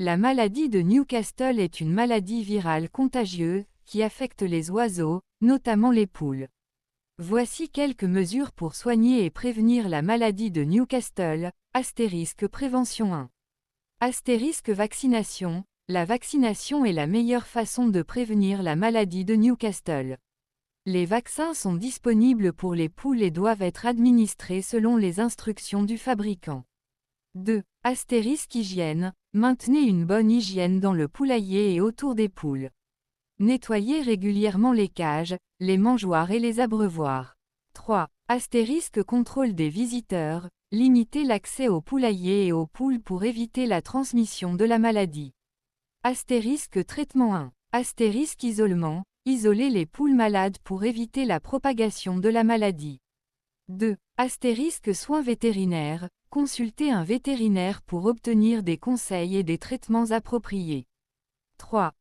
La maladie de Newcastle est une maladie virale contagieuse qui affecte les oiseaux, notamment les poules. Voici quelques mesures pour soigner et prévenir la maladie de Newcastle. Prévention 1. Vaccination. La vaccination est la meilleure façon de prévenir la maladie de Newcastle. Les vaccins sont disponibles pour les poules et doivent être administrés selon les instructions du fabricant. 2. Hygiène. Maintenez une bonne hygiène dans le poulailler et autour des poules. Nettoyez régulièrement les cages, les mangeoires et les abreuvoirs. 3. Contrôle des visiteurs. Limitez l'accès au poulailler et aux poules pour éviter la transmission de la maladie. Traitement 1. Isolement. Isolez les poules malades pour éviter la propagation de la maladie. 2. Soins vétérinaires. Consultez un vétérinaire pour obtenir des conseils et des traitements appropriés. 3.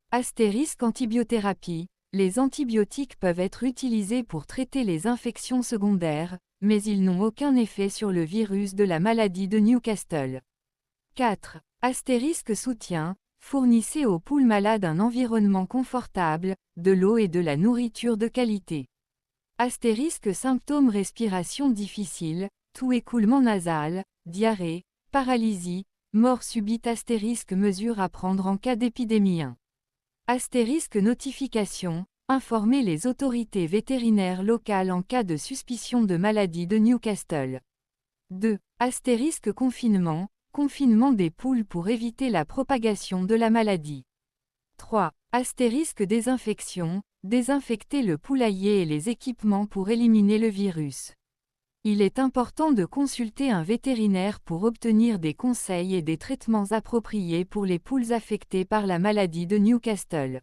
Antibiothérapie. Les antibiotiques peuvent être utilisés pour traiter les infections secondaires, mais ils n'ont aucun effet sur le virus de la maladie de Newcastle. 4. Soutien. Fournissez aux poules malades un environnement confortable, de l'eau et de la nourriture de qualité. Symptômes respiration difficile, toux écoulement nasal, diarrhée, paralysie, mort subite. Mesures à prendre en cas d'épidémie 1. Notification. Informer les autorités vétérinaires locales en cas de suspicion de maladie de Newcastle. 2. Confinement. Confinement des poules pour éviter la propagation de la maladie. 3. Désinfection. Désinfecter le poulailler et les équipements pour éliminer le virus. Il est important de consulter un vétérinaire pour obtenir des conseils et des traitements appropriés pour les poules affectées par la maladie de Newcastle.